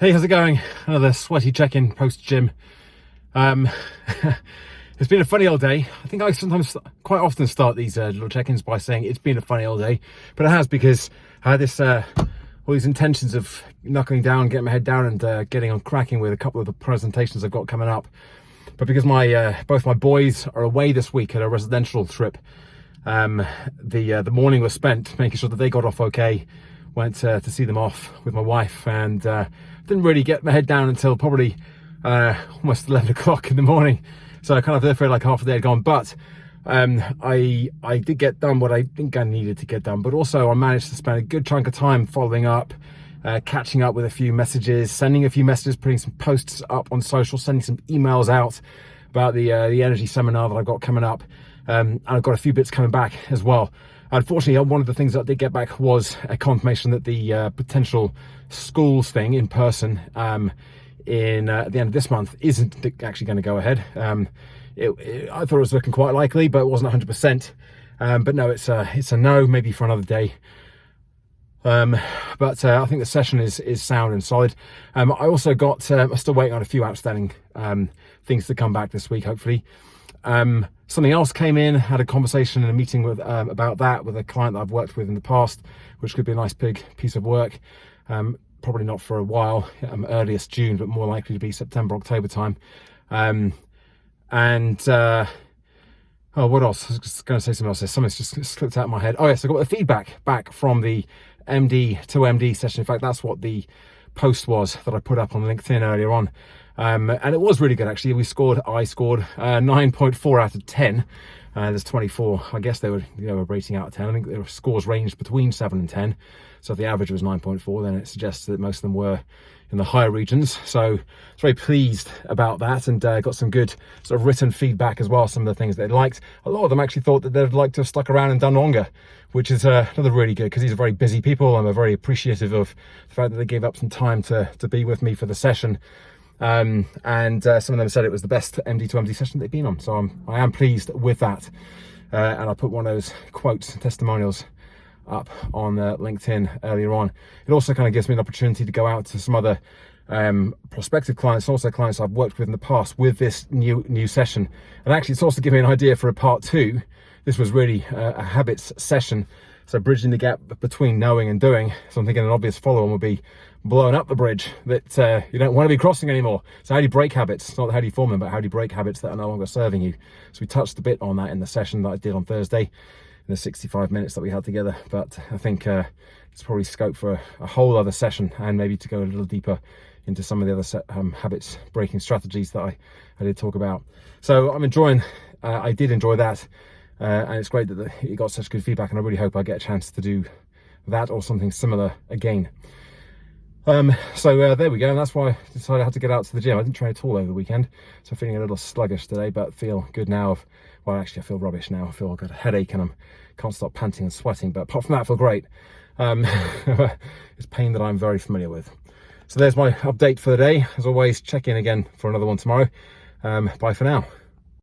Hey, how's it going? Another sweaty check-in post-gym. It's been a funny old day. I think I sometimes, quite often start these little check-ins by saying it's been a funny old day, but it has, because I had all these intentions of knuckling down, getting my head down and getting on cracking with a couple of the presentations I've got coming up. But because both my boys are away this week at a residential trip, the morning was spent making sure that they got off okay. Went to see them off with my wife, and didn't really get my head down until probably almost 11 o'clock in the morning. So I kind of felt like half the day had gone, but I did get done what I think I needed to get done. But also I managed to spend a good chunk of time following up, catching up with a few messages, sending a few messages, putting some posts up on social, sending some emails out about the energy seminar that I've got coming up, and I've got a few bits coming back as well. Unfortunately, one of the things that I did get back was a confirmation that the potential schools thing in person at the end of this month isn't actually going to go ahead. I thought it was looking quite likely, but it wasn't 100%. But no, it's a no, maybe for another day. But I think the session is sound and solid. I also got, I'm still waiting on a few outstanding things to come back this week, hopefully. Something else came in, had a conversation and a meeting with about that with a client that I've worked with in the past, which could be a nice big piece of work. Probably not for a while, earliest June, but more likely to be September, October time. Oh, what else? I was just going to say something else. Something's just slipped out of my head. Oh yes, I got the feedback back from the MD to MD session. In fact, that's what the post was that I put up on LinkedIn earlier on. And it was really good, actually. I scored 9.4 out of 10. There's 24. I guess they were rating out of 10. I think their scores ranged between 7 and 10. So if the average was 9.4, then it suggests that most of them were in the higher regions. So I was very pleased about that, and got some good sort of written feedback as well. Some of the things they liked. A lot of them actually thought that they'd like to have stuck around and done longer, which is another really good, because these are very busy people. I'm very appreciative of the fact that they gave up some time to be with me for the session. And some of them said it was the best MD to MD session they've been on. So I am pleased with that. And I put one of those quotes, testimonials, up on LinkedIn earlier on. It also kind of gives me an opportunity to go out to some other prospective clients, and also clients I've worked with in the past with this new session. And actually, it's also given me an idea for a part 2. This was really a habits session, so bridging the gap between knowing and doing. So I'm thinking an obvious follow-on would be blowing up the bridge that you don't want to be crossing anymore. So how do you break habits? It's not how do you form them, but how do you break habits that are no longer serving you? So we touched a bit on that in the session that I did on Thursday, in the 65 minutes that we had together. But I think it's probably scope for a whole other session, and maybe to go a little deeper into some of the other habits breaking strategies that I did talk about. So I'm enjoying, I did enjoy that. And it's great that it got such good feedback, and I really hope I get a chance to do that or something similar again. So there we go, and that's why I decided I had to get out to the gym. I didn't train at all over the weekend, so I'm feeling a little sluggish today, but feel good now. Well, actually I feel rubbish now. I feel I've got a headache and can't stop panting and sweating, but apart from that I feel great. It's pain that I'm very familiar with. So there's my update for the day. As always, check in again for another one tomorrow. Bye for now.